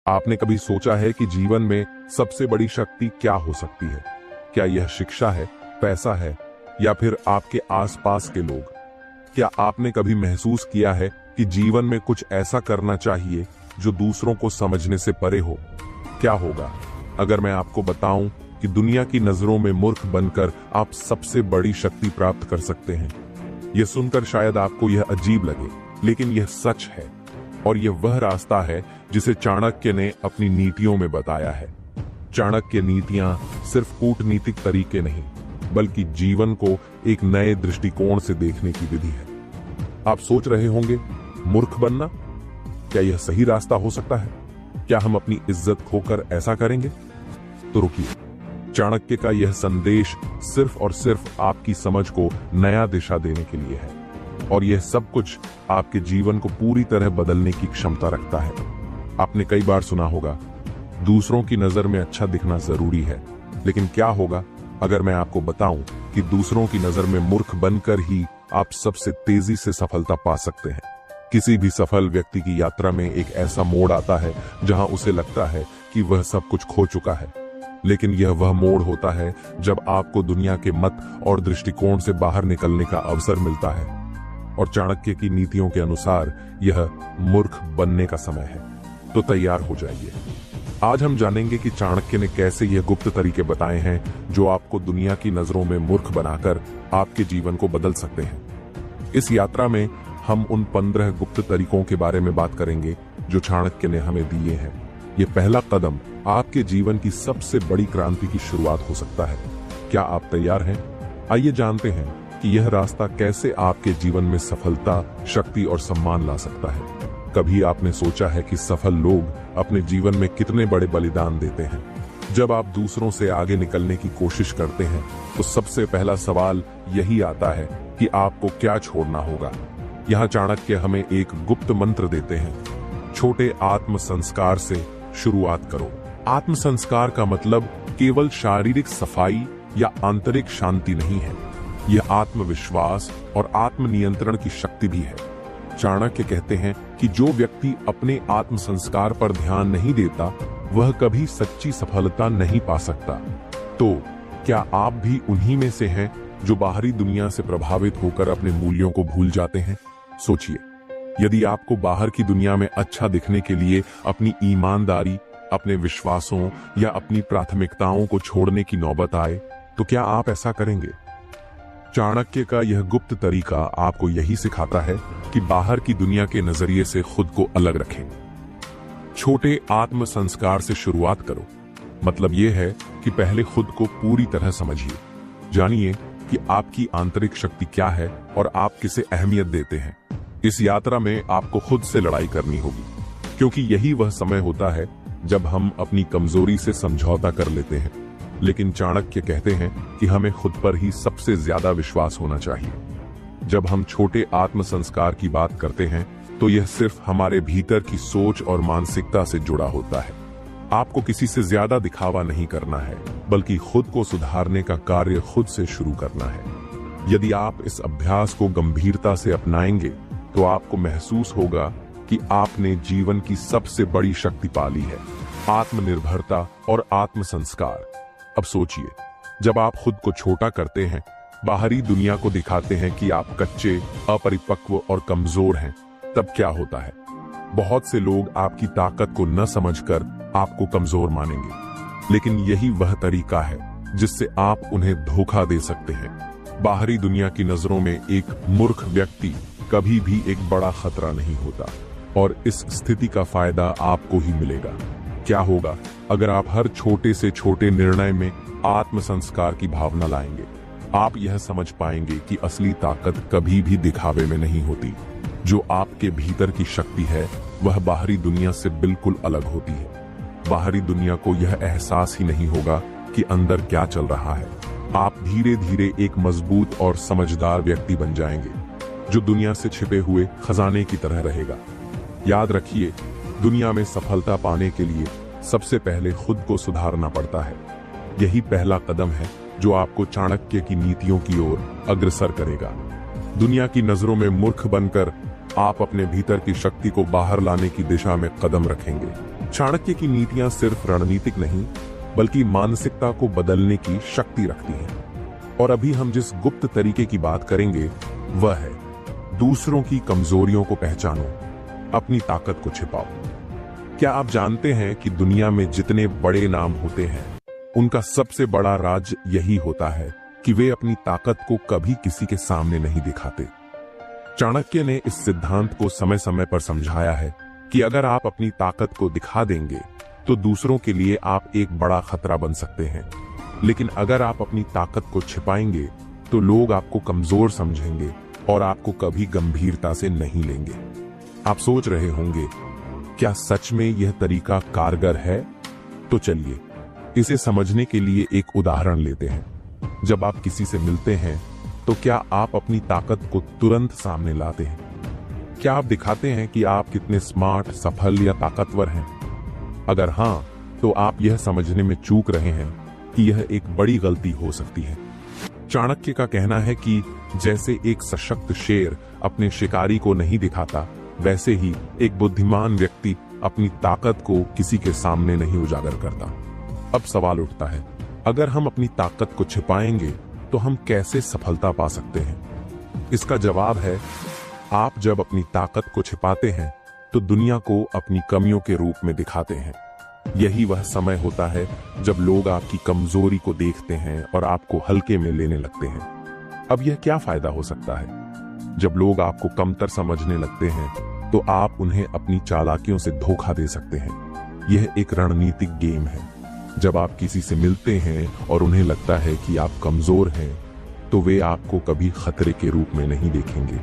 आपने कभी सोचा है कि जीवन में सबसे बड़ी शक्ति क्या हो सकती है? क्या यह शिक्षा है, पैसा है, या फिर आपके आसपास के लोग? क्या आपने कभी महसूस किया है कि जीवन में कुछ ऐसा करना चाहिए जो दूसरों को समझने से परे हो? क्या होगा अगर मैं आपको बताऊं कि दुनिया की नजरों में मूर्ख बनकर आप सबसे बड़ी शक्ति प्राप्त कर सकते हैं? यह सुनकर शायद आपको यह अजीब लगे, लेकिन यह सच है। और यह वह रास्ता है जिसे चाणक्य ने अपनी नीतियों में बताया है। चाणक्य नीतियां सिर्फ कूटनीतिक तरीके नहीं, बल्कि जीवन को एक नए दृष्टिकोण से देखने की विधि है। आप सोच रहे होंगे, मूर्ख बनना, क्या यह सही रास्ता हो सकता है? क्या हम अपनी इज्जत खोकर ऐसा करेंगे? तो रुकिए, चाणक्य का यह संदेश सिर्फ और सिर्फ आपकी समझ को नया दिशा देने के लिए है, और यह सब कुछ आपके जीवन को पूरी तरह बदलने की क्षमता रखता है। आपने कई बार सुना होगा, दूसरों की नजर में अच्छा दिखना जरूरी है, लेकिन क्या होगा अगर मैं आपको बताऊं कि दूसरों की नजर में मूर्ख बनकर ही आप सबसे तेजी से सफलता पा सकते हैं? किसी भी सफल व्यक्ति की यात्रा में एक ऐसा मोड़ आता है जहां उसे लगता है कि वह सब कुछ खो चुका है, लेकिन यह वह मोड़ होता है जब आपको दुनिया के मत और दृष्टिकोण से बाहर निकलने का अवसर मिलता है। और चाणक्य की नीतियों के अनुसार यह मूर्ख बनने का समय है। तो तैयार हो जाइए। आज हम जानेंगे कि चाणक्य ने कैसे यह गुप्त तरीके बताए हैं जो आपको दुनिया की नजरों में मूर्ख बनाकर आपके जीवन को बदल सकते हैं। इस यात्रा में हम उन 15 गुप्त तरीकों के बारे में बात करेंगे जो चाणक्य ने हमें दिए हैं। यह पहला कदम आपके जीवन की सबसे बड़ी क्रांति की शुरुआत हो सकता है। क्या आप तैयार हैं? आइए जानते हैं कि यह रास्ता कैसे आपके जीवन में सफलता, शक्ति और सम्मान ला सकता है। कभी आपने सोचा है कि सफल लोग अपने जीवन में कितने बड़े बलिदान देते हैं? जब आप दूसरों से आगे निकलने की कोशिश करते हैं तो सबसे पहला सवाल यही आता है कि आपको क्या छोड़ना होगा। यहाँ चाणक्य हमें एक गुप्त मंत्र देते हैं, छोटे आत्म संस्कार से शुरुआत करो। आत्म संस्कार का मतलब केवल शारीरिक सफाई या आंतरिक शांति नहीं है, यह आत्मविश्वास और आत्मनियंत्रण की शक्ति भी है। चाणक्य कहते हैं कि जो व्यक्ति अपने आत्म संस्कार पर ध्यान नहीं देता, वह कभी सच्ची सफलता नहीं पा सकता। तो क्या आप भी उन्हीं में से हैं जो बाहरी दुनिया से प्रभावित होकर अपने मूल्यों को भूल जाते हैं? सोचिए, यदि आपको बाहर की दुनिया में अच्छा दिखने के लिए अपनी ईमानदारी, अपने विश्वासों या अपनी प्राथमिकताओं को छोड़ने की नौबत आए, तो क्या आप ऐसा करेंगे? चाणक्य का यह गुप्त तरीका आपको यही सिखाता है कि बाहर की दुनिया के नजरिए से खुद को अलग रखें। छोटे आत्म संस्कार से शुरुआत करो, मतलब यह है कि पहले खुद को पूरी तरह समझिए। जानिए कि आपकी आंतरिक शक्ति क्या है और आप किसे अहमियत देते हैं। इस यात्रा में आपको खुद से लड़ाई करनी होगी, क्योंकि यही वह समय होता है जब हम अपनी कमजोरी से समझौता कर लेते हैं। लेकिन चाणक्य कहते हैं कि हमें खुद पर ही सबसे ज्यादा विश्वास होना चाहिए। जब हम छोटे आत्म संस्कार की बात करते हैं तो यह सिर्फ हमारे भीतर की सोच और मानसिकता से जुड़ा होता है। आपको किसी से ज्यादा दिखावा नहीं करना है, बल्कि खुद को सुधारने का कार्य खुद से शुरू करना है। यदि आप इस अभ्यास को गंभीरता से अपनाएंगे तो आपको महसूस होगा कि आपने जीवन की सबसे बड़ी शक्ति पा ली है, आत्मनिर्भरता और आत्म संस्कार। अब सोचिए, जब आप खुद को छोटा करते हैं, बाहरी दुनिया को दिखाते हैं कि आप कच्चे, अपरिपक्व और कमजोर हैं, तब क्या होता है? बहुत से लोग आपकी ताकत को न समझकर आपको कमजोर मानेंगे, लेकिन यही वह तरीका है जिससे आप उन्हें धोखा दे सकते हैं। बाहरी दुनिया की नजरों में एक मूर्ख व्यक्ति कभी भी एक बड़ा खतरा नहीं होता, और इस स्थिति का फायदा आपको ही मिलेगा। क्या होगा अगर आप हर छोटे से छोटे निर्णय में आत्म संस्कार की भावना लाएंगे? आप यह समझ पाएंगे कि असली ताकत कभी भी दिखावे में नहीं होती। जो आपके भीतर की शक्ति है वह बाहरी दुनिया से बिल्कुल अलग होती है। बाहरी दुनिया को यह एहसास ही नहीं होगा कि अंदर क्या चल रहा है। आप धीरे धीरे एक मजबूत और समझदार व्यक्ति बन जाएंगे, जो दुनिया से छिपे हुए खजाने की तरह रहेगा। याद रखिए, दुनिया में सफलता पाने के लिए सबसे पहले खुद को सुधारना पड़ता है। यही पहला कदम है जो आपको चाणक्य की नीतियों की ओर अग्रसर करेगा। दुनिया की नजरों में मूर्ख बनकर आप अपने भीतर की शक्ति को बाहर लाने की दिशा में कदम रखेंगे, चाणक्य की नीतियां सिर्फ रणनीतिक नहीं बल्कि मानसिकता को बदलने की शक्ति रखती हैं। और अभी हम जिस गुप्त तरीके की बात करेंगे वह है दूसरों की कमजोरियों को पहचानो, अपनी ताकत को छिपाओ। क्या आप जानते हैं कि दुनिया में जितने बड़े नाम होते हैं उनका सबसे बड़ा राज यही होता है कि वे अपनी ताकत को कभी किसी के सामने नहीं दिखाते। चाणक्य ने इस सिद्धांत को समय समय पर समझाया है कि अगर आप अपनी ताकत को दिखा देंगे तो दूसरों के लिए आप एक बड़ा खतरा बन सकते हैं, लेकिन अगर आप अपनी ताकत को छिपाएंगे तो लोग आपको कमजोर समझेंगे और आपको कभी गंभीरता से नहीं लेंगे। आप सोच रहे होंगे, क्या सच में यह तरीका कारगर है? तो चलिए इसे समझने के लिए एक उदाहरण लेते हैं। जब आप किसी से मिलते हैं तो क्या आप अपनी ताकत को तुरंत सामने लाते हैं? क्या आप दिखाते हैं कि आप कितने स्मार्ट, सफल या ताकतवर हैं? अगर हां, तो आप यह समझने में चूक रहे हैं कि यह एक बड़ी गलती हो सकती है। चाणक्य का कहना है कि जैसे एक सशक्त शेर अपने शिकारी को नहीं दिखाता, वैसे ही एक बुद्धिमान व्यक्ति अपनी ताकत को किसी के सामने नहीं उजागर करता। अब सवाल उठता है, अगर हम अपनी ताकत को छिपाएंगे तो हम कैसे सफलता पा सकते हैं? इसका जवाब है, आप जब अपनी ताकत को छिपाते हैं तो दुनिया को अपनी कमियों के रूप में दिखाते हैं। यही वह समय होता है जब लोग आपकी कमजोरी को देखते हैं और आपको हल्के में लेने लगते हैं। अब यह क्या फायदा हो सकता है? जब लोग आपको कमतर समझने लगते हैं तो आप उन्हें अपनी चालाकियों से धोखा दे सकते हैं। यह एक रणनीतिक गेम है। जब आप किसी से मिलते हैं और उन्हें लगता है कि आप कमजोर हैं, तो वे आपको कभी खतरे के रूप में नहीं देखेंगे।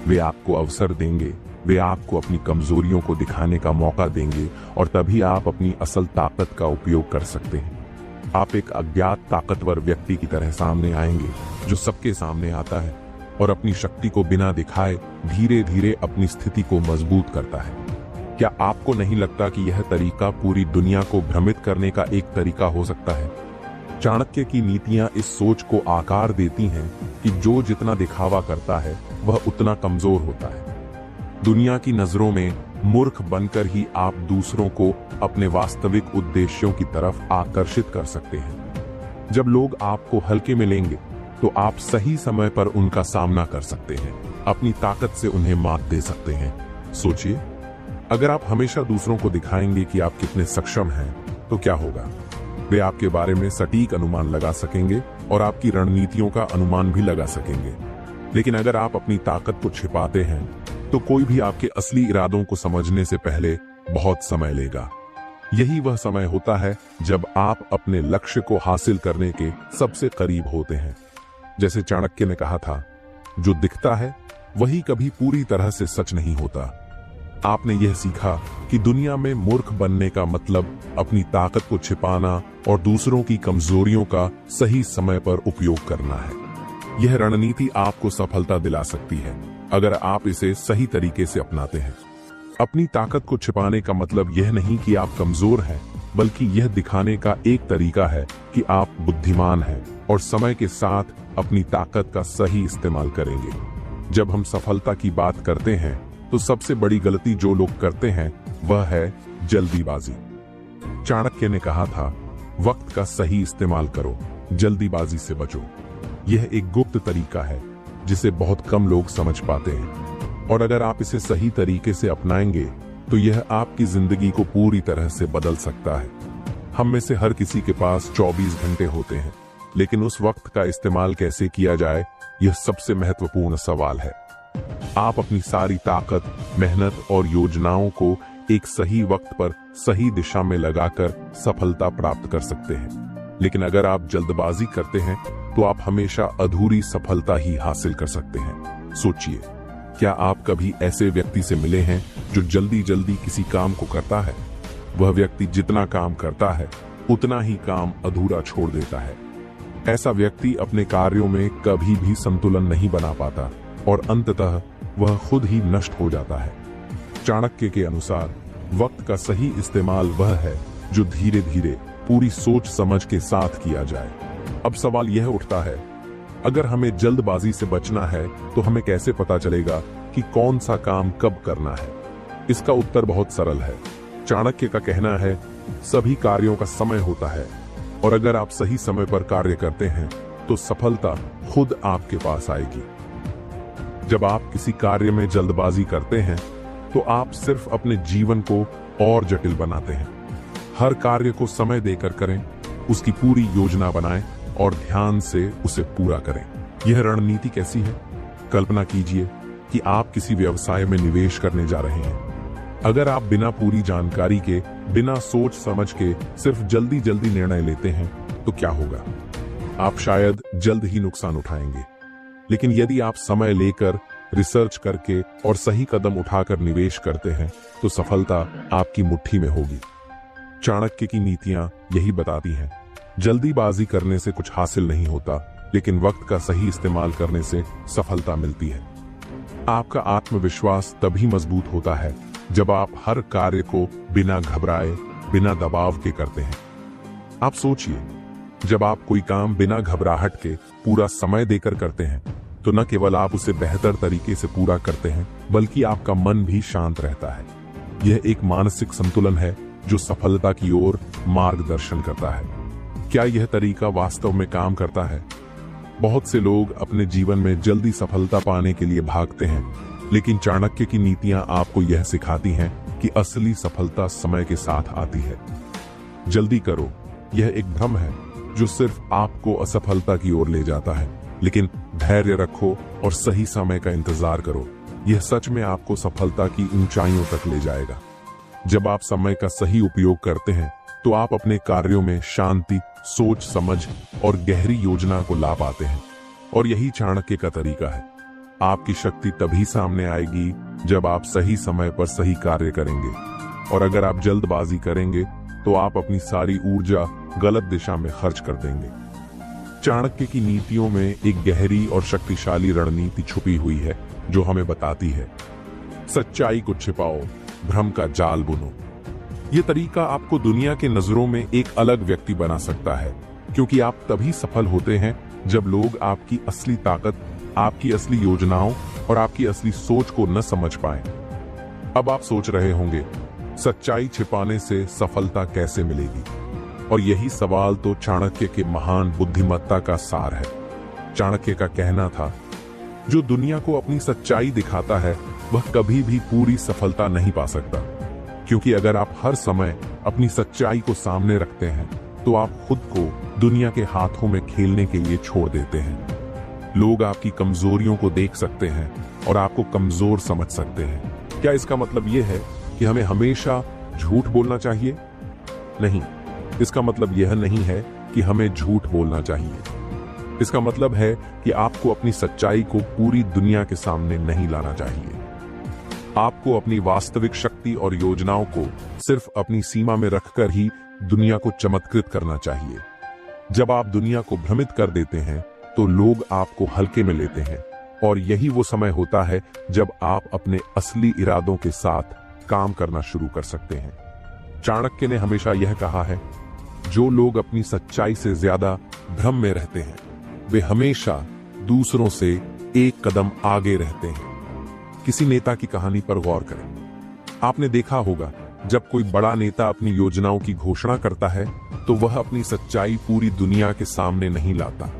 वे आपको अवसर देंगे, वे आपको अपनी कमजोरियों को दिखाने का मौका देंगे और तभी आप अपनी असल ताकत का उपयोग कर सकते हैं। आप एक अज्ञात ताकतवर व्यक्ति की तरह सामने आएंगे जो सबके सामने आता है और अपनी शक्ति को बिना दिखाए धीरे धीरे अपनी स्थिति को मजबूत करता है। क्या आपको नहीं लगता कि यह तरीका पूरी दुनिया को भ्रमित करने का एक तरीका हो सकता है? चाणक्य की नीतियां इस सोच को आकार देती हैं कि जो जितना दिखावा करता है वह उतना कमजोर होता है। दुनिया की नजरों में मूर्ख बनकर ही आप दूसरों को अपने वास्तविक उद्देश्यों की तरफ आकर्षित कर सकते हैं। जब लोग आपको हल्के में लेंगे तो आप सही समय पर उनका सामना कर सकते हैं, अपनी ताकत से उन्हें मात दे सकते हैं। सोचिए, अगर आप हमेशा दूसरों को दिखाएंगे कि आप कितने सक्षम हैं, तो क्या होगा? वे आपके बारे में सटीक अनुमान लगा सकेंगे और आपकी रणनीतियों का अनुमान भी लगा सकेंगे। लेकिन अगर आप अपनी ताकत को छिपाते हैं तो कोई भी आपके असली इरादों को समझने से पहले बहुत समय लेगा। यही वह समय होता है जब आप अपने लक्ष्य को हासिल करने के सबसे करीब होते हैं। जैसे चाणक्य ने कहा था, जो दिखता है वही कभी पूरी तरह से सच नहीं होता। आपने यह सीखा कि दुनिया में मूर्ख बनने का मतलब अपनी ताकत को छिपाना और दूसरों की कमजोरियों का सही समय पर उपयोग करना है। यह रणनीति आपको सफलता दिला सकती है अगर आप इसे सही तरीके से अपनाते हैं। अपनी ताकत को छिपाने का मतलब यह नहीं कि आप कमजोर हैं, बल्कि यह दिखाने का एक तरीका है कि आप बुद्धिमान हैं और समय के साथ अपनी ताकत का सही इस्तेमाल करेंगे। जब हम सफलता की बात करते हैं तो सबसे बड़ी गलती जो लोग करते हैं वह है जल्दीबाजी। चाणक्य ने कहा था, वक्त का सही इस्तेमाल करो, जल्दीबाजी से बचो। यह एक गुप्त तरीका है जिसे बहुत कम लोग समझ पाते हैं, और अगर आप इसे सही तरीके से अपनाएंगे तो यह आपकी जिंदगी को पूरी तरह से बदल सकता है। हम में से हर किसी के पास 24 घंटे होते हैं, लेकिन उस वक्त का इस्तेमाल कैसे किया जाए, यह सबसे महत्वपूर्ण सवाल है। आप अपनी सारी ताकत, मेहनत और योजनाओं को एक सही वक्त पर सही दिशा में लगाकर सफलता प्राप्त कर सकते हैं। लेकिन अगर आप जल्दबाजी करते हैं तो आप हमेशा अधूरी सफलता ही हासिल कर सकते हैं। सोचिए, क्या आप कभी ऐसे व्यक्ति से मिले हैं जो जल्दी जल्दी किसी काम को करता है? वह व्यक्ति जितना काम करता है उतना ही काम अधूरा छोड़ देता है। ऐसा व्यक्ति अपने कार्यों में कभी भी संतुलन नहीं बना पाता और अंततः वह खुद ही नष्ट हो जाता है। चाणक्य के अनुसार वक्त का सही इस्तेमाल वह है जो धीरे धीरे पूरी सोच समझ के साथ किया जाए। अब सवाल यह उठता है, अगर हमें जल्दबाजी से बचना है तो हमें कैसे पता चलेगा कि कौन सा काम कब करना है? इसका उत्तर बहुत सरल है। चाणक्य का कहना है, सभी कार्यों का समय होता है और अगर आप सही समय पर कार्य करते हैं तो सफलता खुद आपके पास आएगी। जब आप किसी कार्य में जल्दबाजी करते हैं तो आप सिर्फ अपने जीवन को और जटिल बनाते हैं। हर कार्य को समय देकर करें, उसकी पूरी योजना बनाएं और ध्यान से उसे पूरा करें। यह रणनीति कैसी है? कल्पना कीजिए कि आप किसी व्यवसाय में निवेश करने जा रहे हैं। अगर आप बिना पूरी जानकारी के, बिना सोच समझ के सिर्फ जल्दी जल्दी निर्णय लेते हैं तो क्या होगा? आप शायद जल्द ही नुकसान उठाएंगे। लेकिन यदि आप समय लेकर, रिसर्च करके और सही कदम उठाकर निवेश करते हैं तो सफलता आपकी मुट्ठी में होगी। चाणक्य की नीतियां यही बताती हैं, जल्दीबाजी करने से कुछ हासिल नहीं होता, लेकिन वक्त का सही इस्तेमाल करने से सफलता मिलती है। आपका आत्मविश्वास तभी मजबूत होता है जब आप हर कार्य को बिना घबराए, बिना दबाव के करते हैं। आप सोचिए, जब आप कोई काम बिना घबराहट के पूरा समय देकर करते हैं तो न केवल आप उसे बेहतर तरीके से पूरा करते हैं, बल्कि आपका मन भी शांत रहता है। यह एक मानसिक संतुलन है जो सफलता की ओर मार्गदर्शन करता है। क्या यह तरीका वास्तव में काम करता है? बहुत से लोग अपने जीवन में जल्दी सफलता पाने के लिए भागते हैं, लेकिन चाणक्य की नीतियां आपको यह सिखाती हैं कि असली सफलता समय के साथ आती है। जल्दी करो, यह एक भ्रम है जो सिर्फ आपको असफलता की ओर ले जाता है। लेकिन धैर्य रखो और सही समय का इंतजार करो, यह सच में आपको सफलता की ऊंचाइयों तक ले जाएगा। जब आप समय का सही उपयोग करते हैं तो आप अपने कार्यों में शांति, सोच समझ और गहरी योजना को ला पाते हैं। और यही चाणक्य का तरीका है। आपकी शक्ति तभी सामने आएगी जब आप सही समय पर सही कार्य करेंगे, और अगर आप जल्दबाजी करेंगे तो आप अपनी सारी ऊर्जा गलत दिशा में खर्च कर देंगे। चाणक्य की नीतियों में एक गहरी और शक्तिशाली रणनीति छुपी हुई है जो हमें बताती है, सच्चाई को छिपाओ, भ्रम का जाल बुनो। यह तरीका आपको दुनिया के नजरों में एक अलग व्यक्ति बना सकता है, क्योंकि आप तभी सफल होते हैं जब लोग आपकी असली ताकत, आपकी असली योजनाओं और आपकी असली सोच को न समझ पाएं। अब आप सोच रहे होंगे, सच्चाई छिपाने से सफलता कैसे मिलेगी? और यही सवाल तो चाणक्य के महान बुद्धिमत्ता का सार है। चाणक्य का कहना था, जो दुनिया को अपनी सच्चाई दिखाता है वह कभी भी पूरी सफलता नहीं पा सकता, क्योंकि अगर आप हर समय अपनी सच्चाई को सामने रखते हैं तो आप खुद को दुनिया के हाथों में खेलने के लिए छोड़ देते हैं। लोग आपकी कमजोरियों को देख सकते हैं और आपको कमजोर समझ सकते हैं। क्या इसका मतलब यह है कि हमें हमेशा झूठ बोलना चाहिए? नहीं, इसका मतलब यह नहीं है कि हमें झूठ बोलना चाहिए। इसका मतलब है कि आपको अपनी सच्चाई को पूरी दुनिया के सामने नहीं लाना चाहिए। आपको अपनी वास्तविक शक्ति और योजनाओं को सिर्फ अपनी सीमा में रखकर ही दुनिया को चमत्कृत करना चाहिए। जब आप दुनिया को भ्रमित कर देते हैं तो लोग आपको हल्के में लेते हैं, और यही वो समय होता है जब आप अपने असली इरादों के साथ काम करना शुरू कर सकते हैं। चाणक्य ने हमेशा यह कहा है, जो लोग अपनी सच्चाई से ज्यादा भ्रम में रहते हैं वे हमेशा दूसरों से एक कदम आगे रहते हैं। किसी नेता की कहानी पर गौर करें। आपने देखा होगा, जब कोई बड़ा नेता अपनी योजनाओं की घोषणा करता है तो वह अपनी सच्चाई पूरी दुनिया के सामने नहीं लाता।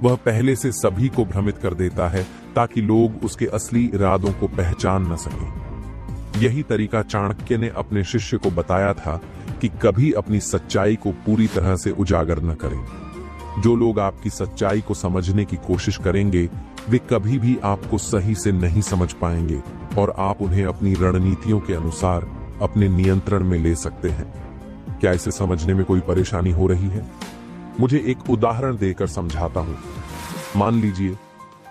वह पहले से सभी को भ्रमित कर देता है ताकि लोग उसके असली इरादों को पहचान न सकें। यही तरीका चाणक्य ने अपने शिष्य को बताया था कि कभी अपनी सच्चाई को पूरी तरह से उजागर न करें। जो लोग आपकी सच्चाई को समझने की कोशिश करेंगे वे कभी भी आपको सही से नहीं समझ पाएंगे, और आप उन्हें अपनी रणनीतियों के अनुसार अपने नियंत्रण में ले सकते हैं। क्या इसे समझने में कोई परेशानी हो रही है? मुझे एक उदाहरण देकर समझाता हूं। मान लीजिए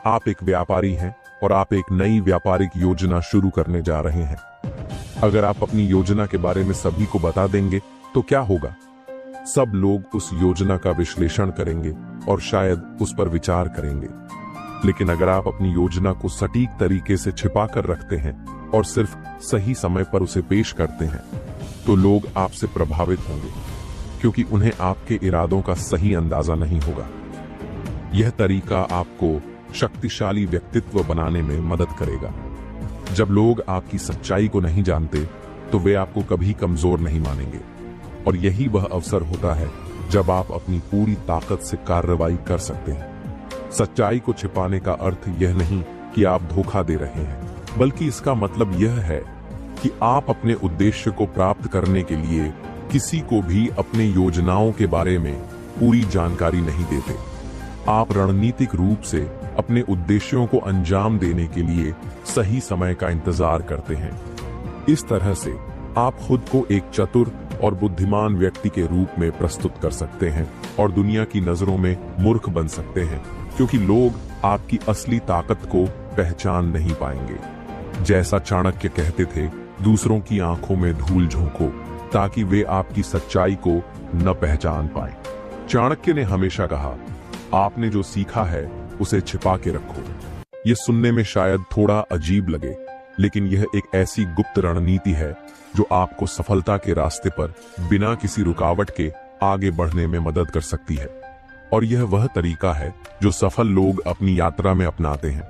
आप एक व्यापारी हैं और आप एक नई व्यापारिक योजना शुरू करने जा रहे हैं। अगर आप अपनी योजना के बारे में सभी को बता देंगे तो क्या होगा? सब लोग उस योजना का विश्लेषण करेंगे और शायद उस पर विचार करेंगे। लेकिन अगर आप अपनी योजना को सटीक तरीके से छिपा कर रखते हैं और सिर्फ सही समय पर उसे पेश करते हैं तो लोग आपसे प्रभावित होंगे, क्योंकि उन्हें आपके इरादों का सही अंदाजा नहीं होगा। यह तरीका आपको शक्तिशाली व्यक्तित्व बनाने में मदद करेगा। जब लोग आपकी सच्चाई को नहीं जानते तो वे आपको कभी कमजोर नहीं मानेंगे। और यही वह अवसर होता है जब आप अपनी पूरी ताकत से कार्रवाई कर सकते हैं। सच्चाई को छिपाने का अर्थ यह नहीं कि आप धोखा दे रहे हैं, बल्कि इसका मतलब यह है कि आप अपने उद्देश्य को प्राप्त करने के लिए किसी को भी अपने योजनाओं के बारे में पूरी जानकारी नहीं देते। आप रणनीतिक रूप से अपने उद्देश्यों को अंजाम देने के लिए सही समय का इंतजार करते हैं। इस तरह से आप खुद को एक चतुर और बुद्धिमान व्यक्ति के रूप में प्रस्तुत कर सकते हैं और दुनिया की नजरों में मूर्ख बन सकते हैं, क्योंकि लोग आपकी असली ताकत को पहचान नहीं पाएंगे। जैसा चाणक्य कहते थे, दूसरों की आंखों में धूल झोंको ताकि वे आपकी सच्चाई को न पहचान पाए। चाणक्य ने हमेशा कहा, आपने जो सीखा है उसे छिपा के रखो। यह सुनने में शायद थोड़ा अजीब लगे, लेकिन यह एक ऐसी गुप्त रणनीति है जो आपको सफलता के रास्ते पर बिना किसी रुकावट के आगे बढ़ने में मदद कर सकती है। और यह वह तरीका है जो सफल लोग अपनी यात्रा में अपनाते हैं,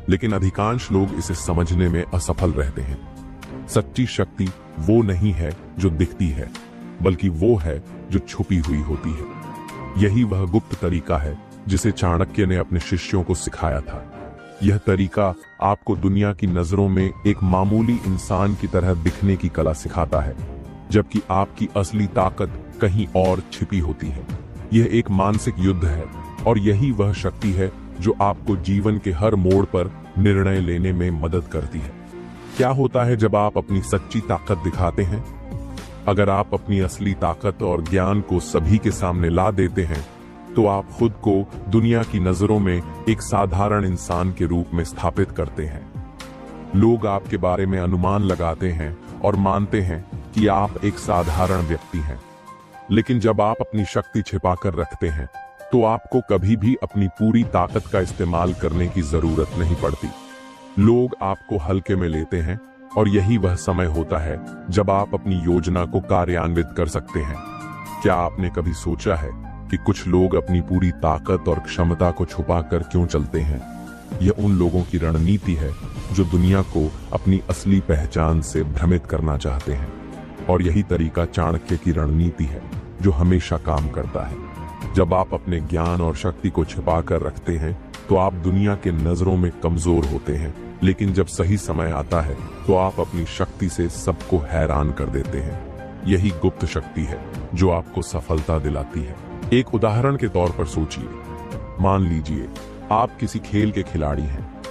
लेकिन अधिकांश लोग इसे समझने में असफल रहते हैं। सच्ची शक्ति वो नहीं है जो दिखती है, बल्कि वो है जो छुपी हुई होती है। यही वह गुप्त तरीका है जिसे चाणक्य ने अपने शिष्यों को सिखाया था। यह तरीका आपको दुनिया की नजरों में एक मामूली इंसान की तरह दिखने की कला सिखाता है, जबकि आपकी असली ताकत कहीं और छिपी होती है। यह एक मानसिक युद्ध है, और यही वह शक्ति है जो आपको जीवन के हर मोड़ पर निर्णय लेने में मदद करती है। क्या होता है जब आप अपनी सच्ची ताकत दिखाते हैं? अगर आप अपनी असली ताकत और ज्ञान को सभी के सामने ला देते हैं, तो आप खुद को दुनिया की नजरों में एक साधारण इंसान के रूप में स्थापित करते हैं। लोग आपके बारे में अनुमान लगाते हैं और मानते हैं कि आप एक साधारण व्यक्ति हैं। लेकिन जब आप अपनी शक्ति छिपाकर रखते हैं, तो आपको कभी भी अपनी पूरी ताकत का इस्तेमाल करने की जरूरत नहीं पड़ती। लोग आपको हल्के में लेते हैं, और यही वह समय होता है जब आप अपनी योजना को कार्यान्वित कर सकते हैं। क्या आपने कभी सोचा है कि कुछ लोग अपनी पूरी ताकत और क्षमता को छुपाकर क्यों चलते हैं? यह उन लोगों की रणनीति है जो दुनिया को अपनी असली पहचान से भ्रमित करना चाहते हैं। और यही तरीका चाणक्य की रणनीति है जो हमेशा काम करता है। जब आप अपने ज्ञान और शक्ति को छिपाकर रखते हैं, तो आप दुनिया के नजरों में कमजोर होते हैं, लेकिन जब सही समय आता है तो आप अपनी शक्ति से सबको हैरान कर देते हैं। यही गुप्त शक्ति है जो आपको सफलता दिलाती है। एक उदाहरण के तौर पर सोचिए, मान लीजिए आप किसी खेल के खिलाड़ी हैं।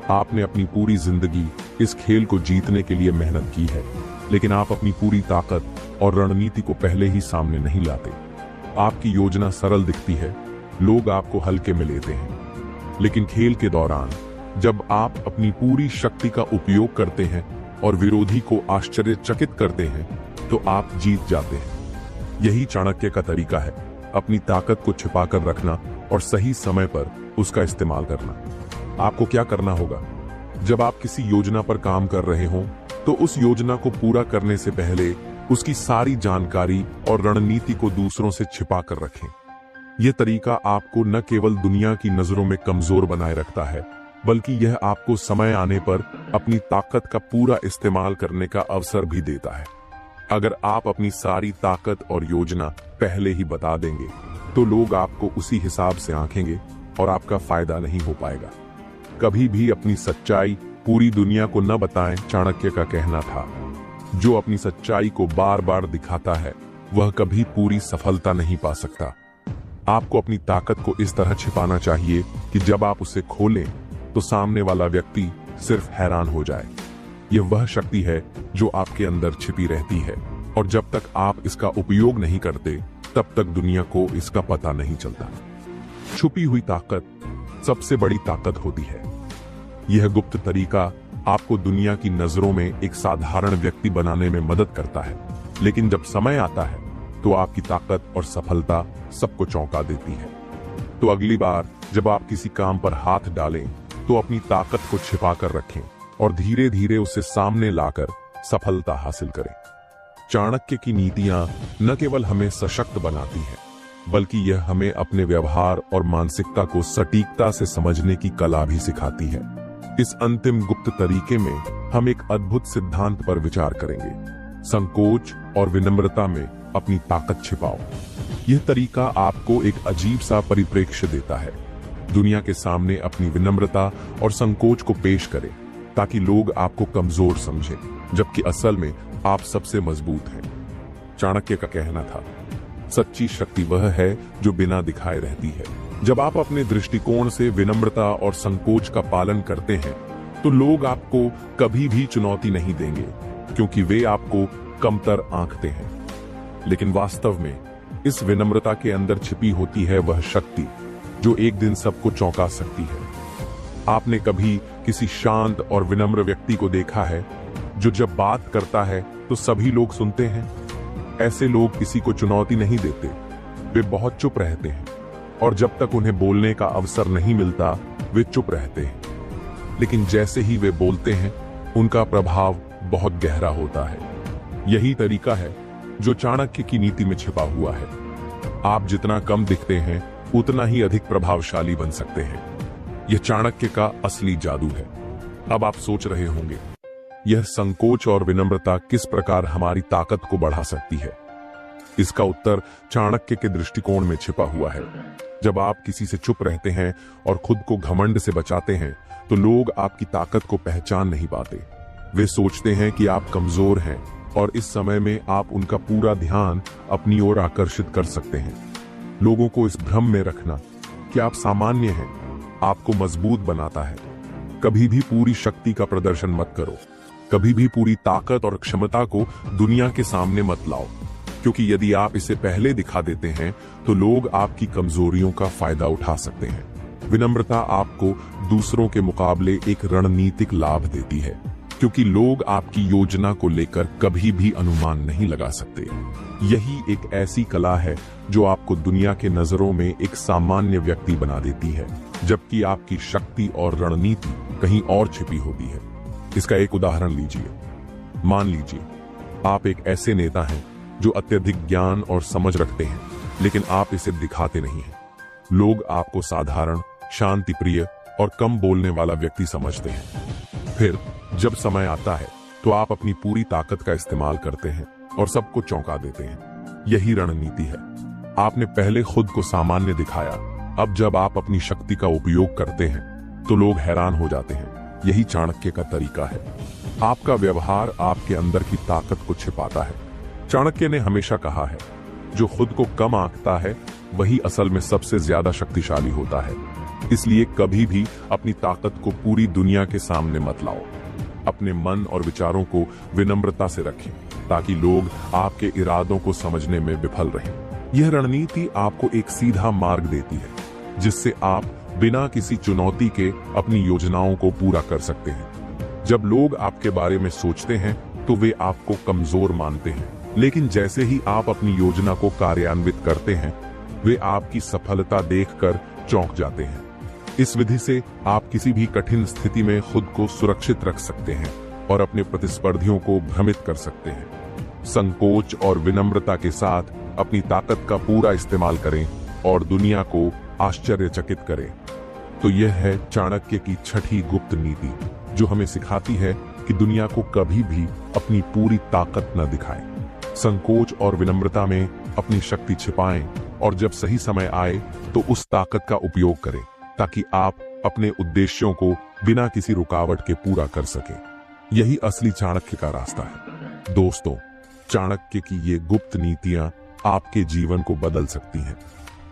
आपने अपनी पूरी जिंदगी इस खेल को जीतने के लिए मेहनत की है, लेकिन आप अपनी पूरी ताकत और रणनीति को पहले ही सामने नहीं लाते। आपकी योजना सरल दिखती है, लोग आपको हल्के में लेते हैं, लेकिन खेल के दौरान जब आप अपनी पूरी शक्ति का उपयोग करते हैं और विरोधी को आश्चर्यचकित करते हैं, तो आप जीत जाते हैं। यही चाणक्य का तरीका है, अपनी ताकत को छिपाकर रखना और सही समय पर उसका इस्तेमाल करना। आपको क्या करना होगा? जब आप किसी योजना पर काम कर रहे हों, तो उस योजना को पूरा करने से पहले उसकी सारी जानकारी और रणनीति को दूसरों से छिपा कर रखें। यह तरीका आपको न केवल दुनिया की नजरों में कमजोर बनाए रखता है, बल्कि यह आपको समय आने पर अपनी ताकत का पूरा इस्तेमाल करने का अवसर भी देता है। अगर आप अपनी सारी ताकत और योजना पहले ही बता देंगे, तो लोग आपको उसी हिसाब से आंकेंगे और आपका फायदा नहीं हो पाएगा। कभी भी अपनी सच्चाई पूरी दुनिया को न बताएं, चाणक्य का कहना था। जो अपनी सच्चाई को बार बार दिखाता है, वह कभी पूरी सफलता नहीं पा सकता। आपको अपनी ताकत को इस तरह छिपाना चाहिए कि जब आप उसे खोलें, तो सामने वाला व्यक्ति सिर्फ हैरान हो जाए। यह वह शक्ति है जो आपके अंदर छिपी रहती है, और जब तक आप इसका उपयोग नहीं करते, तब तक दुनिया को इसका पता नहीं चलता। छुपी हुई ताकत सबसे बड़ी ताकत होती है। यह गुप्त तरीका आपको दुनिया की नजरों में एक साधारण व्यक्ति बनाने में मदद करता है, लेकिन जब समय आता है, तो आपकी ताकत और सफलता सबको चौंका देती है। तो अगली बार जब आप किसी काम पर हाथ डालें, तो अपनी ताकत को छिपा कर रखें और धीरे धीरे उसे सामने लाकर सफलता हासिल करें। चाणक्य की नीतियां न केवल हमें सशक्त बनाती हैं, बल्कि यह हमें अपने व्यवहार और मानसिकता को सटीकता से समझने की कला भी सिखाती है। इस अंतिम गुप्त तरीके में हम एक अद्भुत सिद्धांत पर विचार करेंगे। संकोच और विनम्रता में अपनी ताकत छिपाओ। यह तरीका आपको एक अजीब सा परिप्रेक्ष्य देता है। दुनिया के सामने अपनी विनम्रता और संकोच को पेश करें ताकि लोग आपको कमजोर समझें, जबकि असल में आप सबसे मजबूत हैं। चाणक्य का कहना था, सच्ची शक्ति वह है जो बिना दिखाए रहती है। जब आप अपने दृष्टिकोण से विनम्रता और संकोच का पालन करते हैं तो लोग आपको कभी भी चुनौती नहीं देंगे, क्योंकि वे आपको कमतर आंकते हैं। लेकिन वास्तव में इस विनम्रता के अंदर छिपी होती है वह शक्ति जो एक दिन सबको चौंका सकती है। आपने कभी किसी शांत और विनम्र व्यक्ति को देखा है जो जब बात करता है तो सभी लोग सुनते हैं? ऐसे लोग किसी को चुनौती नहीं देते, वे बहुत चुप रहते हैं और जब तक उन्हें बोलने का अवसर नहीं मिलता वे चुप रहते हैं। लेकिन जैसे ही वे बोलते हैं उनका प्रभाव बहुत गहरा होता है। यही तरीका है जो चाणक्य की नीति में छिपा हुआ है। आप जितना कम दिखते हैं उतना ही अधिक प्रभावशाली बन सकते हैं। यह चाणक्य का असली जादू है। अब आप सोच रहे होंगे, यह संकोच और विनम्रता किस प्रकार हमारी ताकत को बढ़ा सकती है? इसका उत्तर चाणक्य के दृष्टिकोण में छिपा हुआ है। जब आप किसी से चुप रहते हैं और खुद को घमंड से बचाते हैं तो लोग आपकी ताकत को पहचान नहीं पाते। वे सोचते हैं कि आप कमजोर हैं और इस समय में आप उनका पूरा ध्यान अपनी ओर आकर्षित कर सकते हैं। लोगों को इस भ्रम में रखना कि आप सामान्य हैं आपको मजबूत बनाता है। कभी भी पूरी शक्ति का प्रदर्शन मत करो। कभी भी पूरी ताकत और क्षमता को दुनिया के सामने मत लाओ, क्योंकि यदि आप इसे पहले दिखा देते हैं तो लोग आपकी कमजोरियों का फायदा उठा सकते हैं। विनम्रता आपको दूसरों के मुकाबले एक रणनीतिक लाभ देती है, क्योंकि लोग आपकी योजना को लेकर कभी भी अनुमान नहीं लगा सकते। यही एक ऐसी कला है जो आपको दुनिया के नजरों में एक सामान्य व्यक्ति बना देती है, जबकि आपकी शक्ति और रणनीति कहीं और छिपी होती है। इसका एक उदाहरण लीजिए। मान लीजिए आप एक ऐसे नेता हैं जो अत्यधिक ज्ञान और समझ रखते हैं, लेकिन आप इसे दिखाते नहीं हैं। लोग आपको साधारण, शांति प्रिय और कम बोलने वाला व्यक्ति समझते हैं। फिर जब समय आता है तो आप अपनी पूरी ताकत का इस्तेमाल करते हैं और सबको चौंका देते हैं। यही रणनीति है। आपने पहले खुद को सामान्य दिखाया, अब जब आप अपनी शक्ति का उपयोग करते हैं तो लोग हैरान हो जाते हैं। यही चाणक्य का तरीका है। आपका व्यवहार आपके अंदर की ताकत को छिपाता है। चाणक्य ने हमेशा कहा है, जो खुद को कम आंकता है वही असल में सबसे ज्यादा शक्तिशाली होता है। इसलिए कभी भी अपनी ताकत को पूरी दुनिया के सामने मत लाओ। अपने मन और विचारों को विनम्रता से रखें ताकि लोग आपके इरादों को समझने में विफल रहें। यह रणनीति आपको एक सीधा मार्ग देती है, जिससे आप बिना किसी चुनौती के अपनी योजनाओं को पूरा कर सकते हैं। जब लोग आपके बारे में सोचते हैं तो वे आपको कमजोर मानते हैं, लेकिन जैसे ही आप अपनी योजना को कार्यान्वित करते हैं वे आपकी सफलता देखकर चौंक जाते हैं। इस विधि से आप किसी भी कठिन स्थिति में खुद को सुरक्षित रख सकते हैं और अपने प्रतिस्पर्धियों को भ्रमित कर सकते हैं। संकोच और विनम्रता के साथ अपनी ताकत का पूरा इस्तेमाल करें और दुनिया को आश्चर्यचकित करें। तो यह है चाणक्य की छठी गुप्त नीति, जो हमें सिखाती है कि दुनिया को कभी भी अपनी पूरी ताकत न दिखाएं। संकोच और विनम्रता में अपनी शक्ति छिपाएं और जब सही समय आए तो उस ताकत का उपयोग करें ताकि आप अपने उद्देश्यों को बिना किसी रुकावट के पूरा कर सकें। यही असली चाणक्य का रास्ता है। दोस्तों, चाणक्य की ये गुप्त नीतियां आपके जीवन को बदल सकती हैं।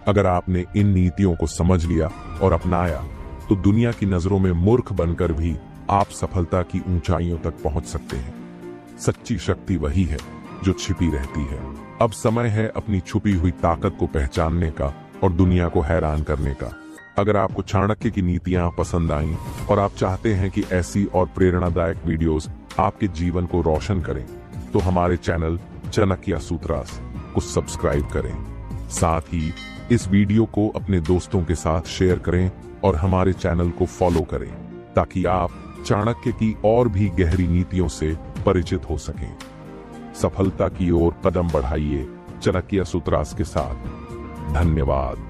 अगर आपने इन नीतियों को समझ लिया और अपनाया तो दुनिया की नजरों में मूर्ख बनकर भी आप सफलता की ऊंचाइयों तक पहुंच सकते हैं। सच्ची शक्ति वही है जो छिपी रहती है। अब समय है अपनी छुपी हुई ताकत को पहचानने का और दुनिया को हैरान करने का। अगर आपको चाणक्य की नीतियां पसंद आईं और आप चाहते हैं कि ऐसी और प्रेरणादायक वीडियोस आपके जीवन को रोशन करें, तो हमारे चैनल चाणक्य सूत्रास को सब्सक्राइब करें। साथ ही इस वीडियो को अपने दोस्तों के साथ शेयर करें और हमारे चैनल को फॉलो करें ताकि आप चाणक्य की और भी गहरी नीतियों से परिचित हो सकें। सफलता की ओर कदम बढ़ाइए चाणक्य सूत्रास के साथ। धन्यवाद।